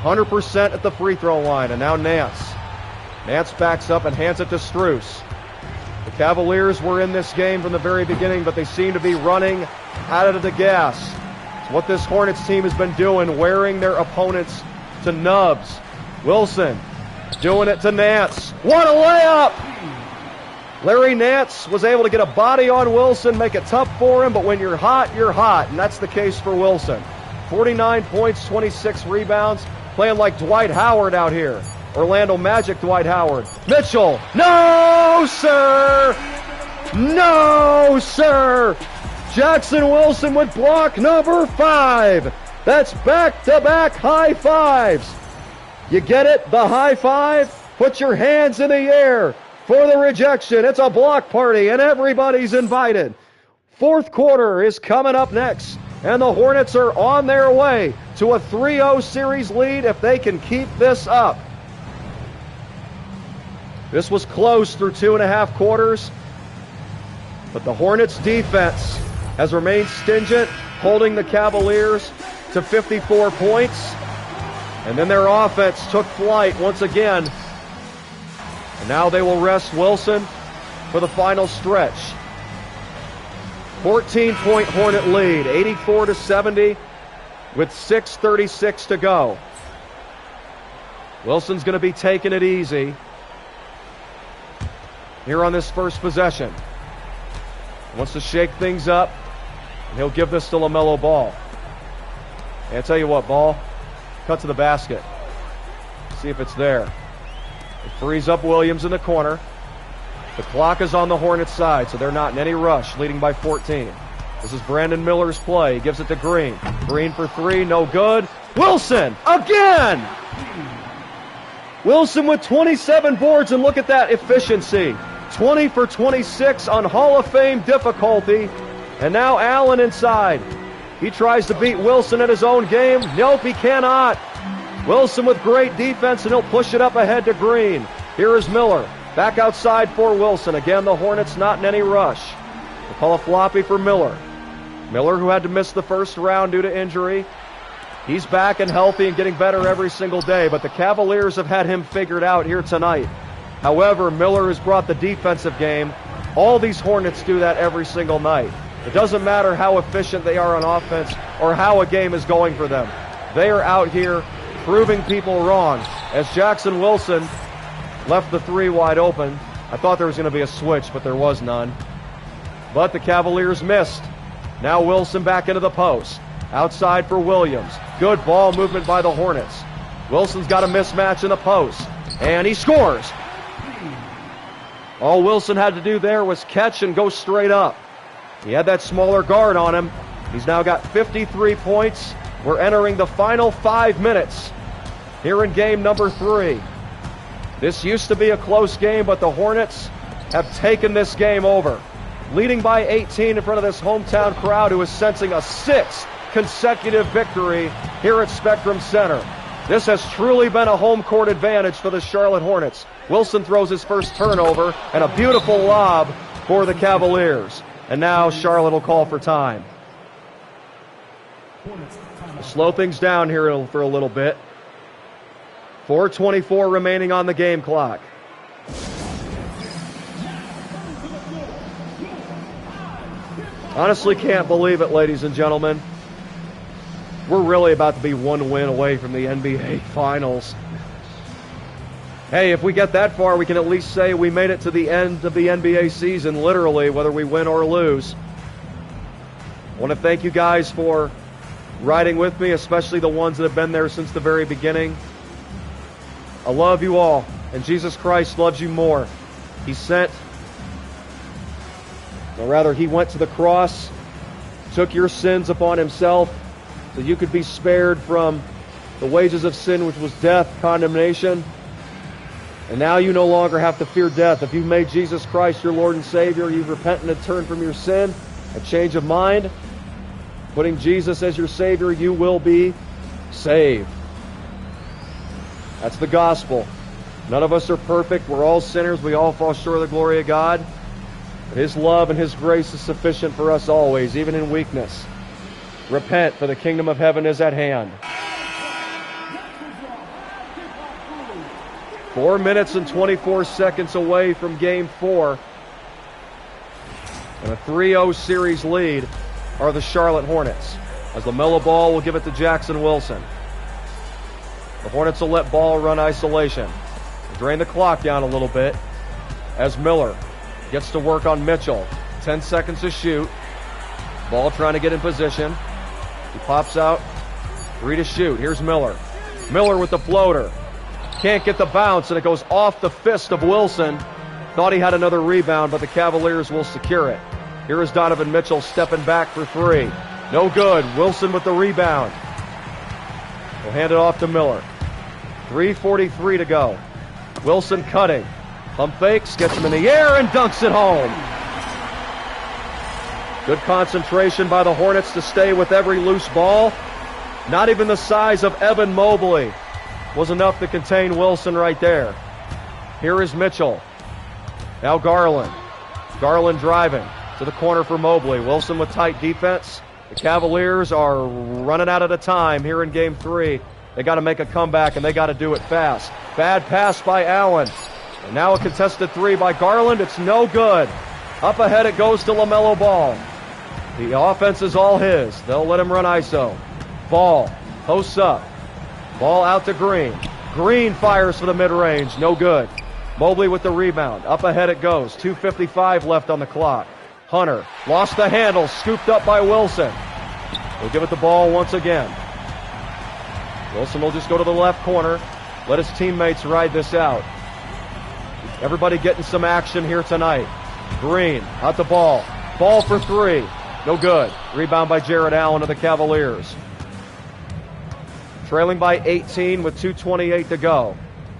100% at the free throw line. And now Nance. Nance backs up and hands it to Strus. The Cavaliers were in this game from the very beginning, but they seem to be running out of the gas. It's what this Hornets team has been doing, wearing their opponents to nubs. Wilson doing it to Nance. What a layup! Larry Nance was able to get a body on Wilson, make it tough for him, but when you're hot, and that's the case for Wilson. 49 points, 26 rebounds, playing like Dwight Howard out here. Orlando Magic Dwight Howard. Mitchell, no, sir! No, sir! Jackson Wilson with block number 5. That's back-to-back high fives. You get it? The high five? Put your hands in the air for the rejection. It's a block party, and everybody's invited. Fourth quarter is coming up next, and the Hornets are on their way to a 3-0 series lead if they can keep this up. This was close through 2.5 quarters, but the Hornets' defense has remained stingent, holding the Cavaliers to 54 points. And then their offense took flight once again. And now they will rest Wilson for the final stretch. 14-point Hornet lead, 84-70, with 6:36 to go. Wilson's going to be taking it easy here on this first possession. He wants to shake things up, and he'll give this to LaMelo Ball. And I tell you what, Ball, cut to the basket. See if it's there. It frees up Williams in the corner. The clock is on the Hornets' side, so they're not in any rush, leading by 14. This is Brandon Miller's play. He gives it to Green. Green for 3, no good. Wilson, again! Wilson with 27 boards, and look at that efficiency. 20 for 26 on Hall of Fame difficulty. And now Allen inside. He tries to beat Wilson at his own game. Nope, he cannot. Wilson with great defense, and he'll push it up ahead to Green. Here is Miller. Back outside for Wilson. Again, the Hornets not in any rush. They call a floppy for Miller. Miller, who had to miss the first round due to injury. He's back and healthy and getting better every single day, but the Cavaliers have had him figured out here tonight. However, Miller has brought the defensive game. All these Hornets do that every single night. It doesn't matter how efficient they are on offense or how a game is going for them. They are out here proving people wrong. As Jackson Wilson left the 3 wide open, I thought there was going to be a switch, but there was none. But the Cavaliers missed. Now Wilson back into the post. Outside for Williams. Good ball movement by the Hornets. Wilson's got a mismatch in the post, and he scores. All Wilson had to do there was catch and go straight up. He had that smaller guard on him. He's now got 53 points. We're entering the final 5 minutes here in game number 3. This used to be a close game, but the Hornets have taken this game over. Leading by 18 in front of this hometown crowd who is sensing a 6th consecutive victory here at Spectrum Center. This has truly been a home court advantage for the Charlotte Hornets. Wilson throws his first turnover, and a beautiful lob for the Cavaliers. And now Charlotte will call for time. We'll slow things down here for a little bit. 4:24 remaining on the game clock. Honestly can't believe it, ladies and gentlemen. We're really about to be one win away from the NBA Finals. Hey, if we get that far, we can at least say we made it to the end of the NBA season, literally, whether we win or lose. I want to thank you guys for riding with me, especially the ones that have been there since the very beginning. I love you all, and Jesus Christ loves you more. He went to the cross, took your sins upon himself, so you could be spared from the wages of sin, which was death, condemnation. And now you no longer have to fear death. If you've made Jesus Christ your Lord and Savior, you've repented and turned from your sin, a change of mind, putting Jesus as your Savior, you will be saved. That's the gospel. None of us are perfect. We're all sinners. We all fall short of the glory of God. But his love and his grace is sufficient for us always, even in weakness. Repent, for the kingdom of heaven is at hand. 4 minutes and 24 seconds away from Game 4. And a 3-0 series lead are the Charlotte Hornets. As LaMelo Ball will give it to Jackson Wilson. The Hornets will let Ball run isolation. They'll drain the clock down a little bit as Miller gets to work on Mitchell. 10 seconds to shoot. Ball trying to get in position. He pops out. 3 to shoot. Here's Miller. Miller with the floater. Can't get the bounce, and it goes off the fist of Wilson. Thought he had another rebound, but the Cavaliers will secure it. Here is Donovan Mitchell stepping back for 3. No good. Wilson with the rebound. We'll hand it off to Miller. 3:43 to go. Wilson cutting. Pump fakes, gets him in the air, and dunks it home. Good concentration by the Hornets to stay with every loose ball. Not even the size of Evan Mobley was enough to contain Wilson right there. Here is Mitchell. Now Garland. Garland driving to the corner for Mobley. Wilson with tight defense. The Cavaliers are running out of the time here in Game 3. They got to make a comeback, and they got to do it fast. Bad pass by Allen. And now a contested 3 by Garland. It's no good. Up ahead it goes to LaMelo Ball. The offense is all his. They'll let him run ISO. Ball posts up. Ball out to Green. Green fires for the mid-range. No good. Mobley with the rebound. Up ahead it goes. 2:55 left on the clock. Hunter lost the handle. Scooped up by Wilson. We'll give it the ball once again. Wilson will just go to the left corner. Let his teammates ride this out. Everybody getting some action here tonight. Green out the ball. Ball for 3. No good. Rebound by Jared Allen of the Cavaliers. Trailing by 18 with 2:28 to go.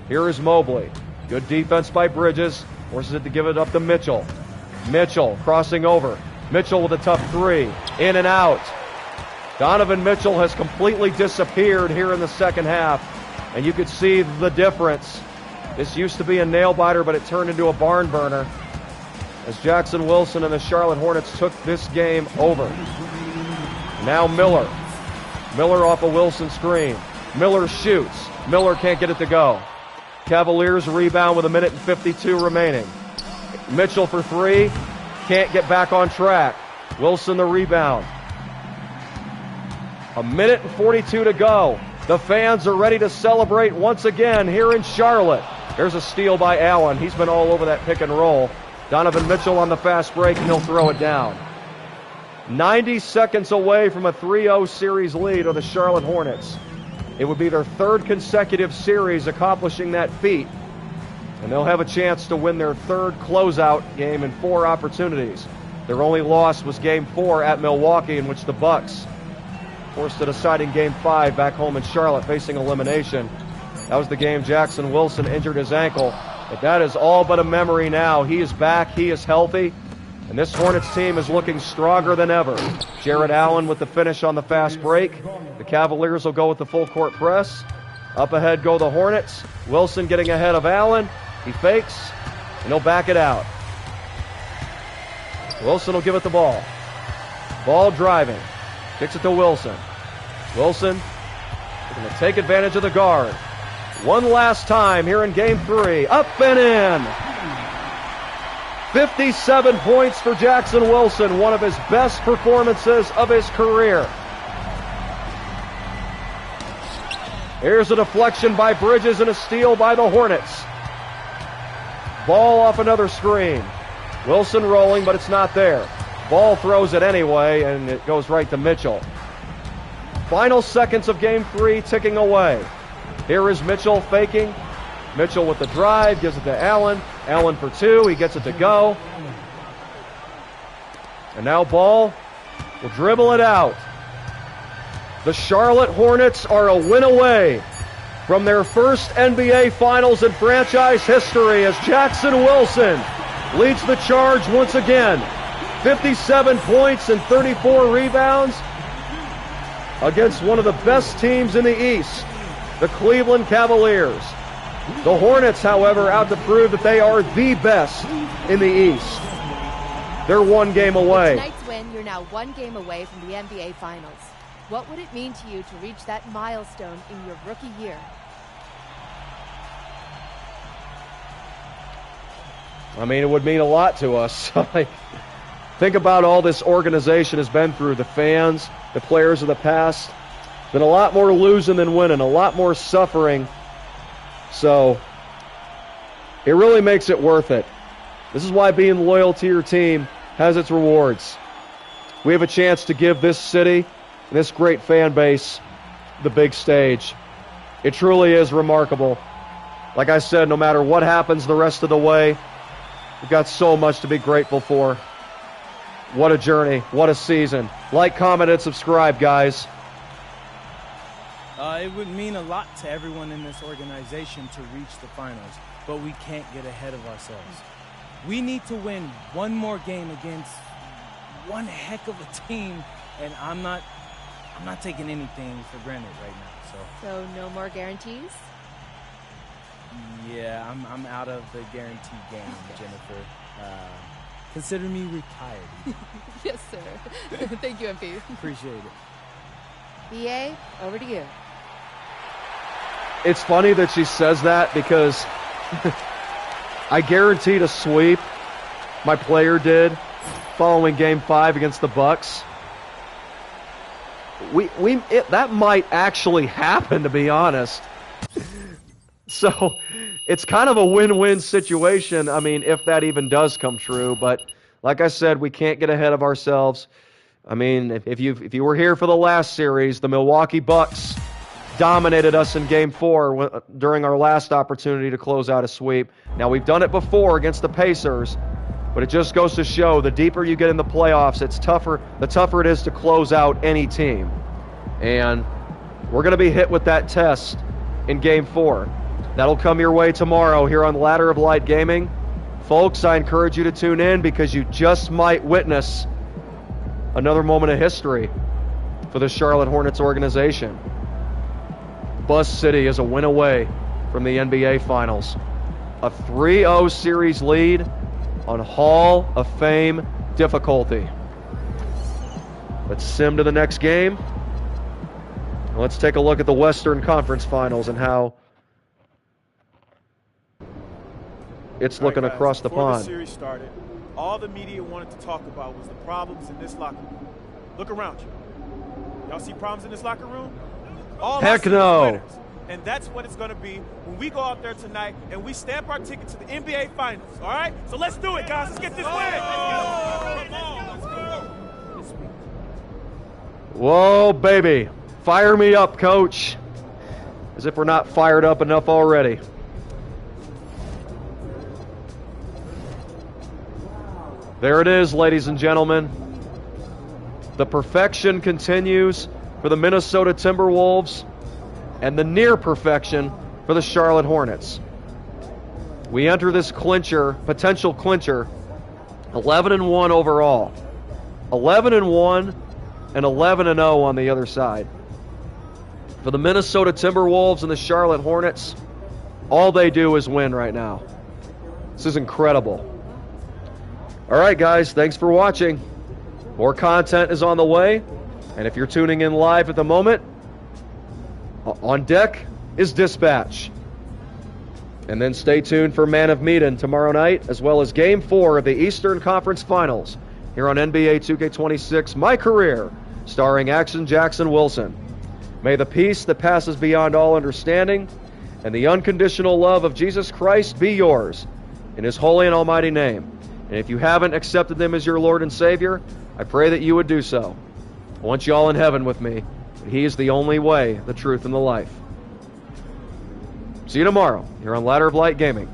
Here is Mobley. Good defense by Bridges. Forces it to give it up to Mitchell. Mitchell crossing over. Mitchell with a tough 3. In and out. Donovan Mitchell has completely disappeared here in the second half. And you could see the difference. This used to be a nail biter, but it turned into a barn burner as Jackson Wilson and the Charlotte Hornets took this game over. Now Miller. Miller off a Wilson screen. Miller shoots. Miller can't get it to go. Cavaliers rebound with 1 minute and 52 remaining. Mitchell for 3. Can't get back on track. Wilson the rebound. 1 minute and 42 to go. The fans are ready to celebrate once again here in Charlotte. There's a steal by Allen. He's been all over that pick and roll. Donovan Mitchell on the fast break, and he'll throw it down. 90 seconds away from a 3-0 series lead of the Charlotte Hornets. It would be their 3rd consecutive series accomplishing that feat. And they'll have a chance to win their 3rd closeout game in 4 opportunities. Their only loss was Game 4 at Milwaukee, in which the Bucks forced a deciding Game 5 back home in Charlotte, facing elimination. That was the game Jackson Wilson injured his ankle. But that is all but a memory now. He is back. He is healthy. And this Hornets team is looking stronger than ever. Jared Allen with the finish on the fast break. The Cavaliers will go with the full court press. Up ahead go the Hornets. Wilson getting ahead of Allen. He fakes, and he'll back it out. Wilson will give it the ball. Ball driving. Kicks it to Wilson. Wilson going to take advantage of the guard. One last time here in Game 3. Up and in. 57 points for Jackson Wilson, one of his best performances of his career. Here's a deflection by Bridges and a steal by the Hornets. Ball off another screen. Wilson rolling, but it's not there. Ball throws it anyway, and it goes right to Mitchell. Final seconds of Game 3 ticking away. Here is Mitchell faking. Mitchell with the drive, gives it to Allen. Allen for two, he gets it to go. And now Ball will dribble it out. The Charlotte Hornets are a win away from their first NBA Finals in franchise history as Jackson Wilson leads the charge once again. 57 points and 34 rebounds against one of the best teams in the East, the Cleveland Cavaliers. The Hornets, however, out to prove that they are the best in the East. They're one game away. With tonight's win, you're now one game away from the NBA Finals. What would it mean to you to reach that milestone in your rookie year? I mean, it would mean a lot to us. Think about all this organization has been through, the fans, the players of the past. Been a lot more losing than winning, a lot more suffering. So it really makes it worth it. This is why being loyal to your team has its rewards. We have a chance to give this city and this great fan base the big stage. It truly is remarkable. Like I said, no matter what happens the rest of the way, we've got so much to be grateful for. What a journey. What a season. Like, comment, and subscribe, guys. It would mean a lot to everyone in this organization to reach the finals, but we can't get ahead of ourselves. We need to win one more game against one heck of a team, and I'm not taking anything for granted right now. So no more guarantees? Yeah, I'm out of the guarantee game, Jennifer. Consider me retired. Yes, sir. Thank you, MP. Appreciate it. BA, over to you. It's funny that she says that because I guaranteed a sweep. My player did following Game 5 against the Bucks. That might actually happen, to be honest. So it's kind of a win-win situation, I mean, if that even does come true. But like I said, we can't get ahead of ourselves. I mean, if you were here for the last series, the Milwaukee Bucks dominated us in Game 4 during our last opportunity to close out a sweep. Now, we've done it before against the Pacers, but it just goes to show the deeper you get in the playoffs, it's tougher. The tougher it is to close out any team. And we're going to be hit with that test in Game 4. That'll come your way tomorrow here on Ladder of Light Gaming. Folks, I encourage you to tune in because you just might witness another moment of history for the Charlotte Hornets organization. Buzz City is a win away from the NBA Finals. A 3-0 series lead on Hall of Fame difficulty. Let's sim to the next game. Let's take a look at the Western Conference Finals and how it's looking guys, across the before pond. The series started, all the media wanted to talk about was the problems in this locker room. Look around you. Y'all see problems in this locker room? All Heck no. winners. And that's what it's going to be when we go out there tonight and we stamp our ticket to the NBA Finals. All right? So let's do it, guys. Let's get this win. Come on, let's go. Whoa, baby. Fire me up, coach. As if we're not fired up enough already. There it is, ladies and gentlemen. The perfection continues for the Minnesota Timberwolves and the near perfection for the Charlotte Hornets. We enter this clincher, potential clincher, 11-1 overall. 11-1 and 11-0 on the other side. For the Minnesota Timberwolves and the Charlotte Hornets, all they do is win right now. This is incredible. All right, guys, thanks for watching. More content is on the way, and if you're tuning in live at the moment, on deck is Dispatch. And then stay tuned for Man of Medan tomorrow night, as well as Game 4 of the Eastern Conference Finals here on NBA 2K26 MyCareer, starring Action Jackson Wilson. May the peace that passes beyond all understanding and the unconditional love of Jesus Christ be yours in His holy and almighty name. And if you haven't accepted Him as your Lord and Savior, I pray that you would do so. I want you all in heaven with me. He is the only way, the truth, and the life. See you tomorrow here on Ladder of Light Gaming.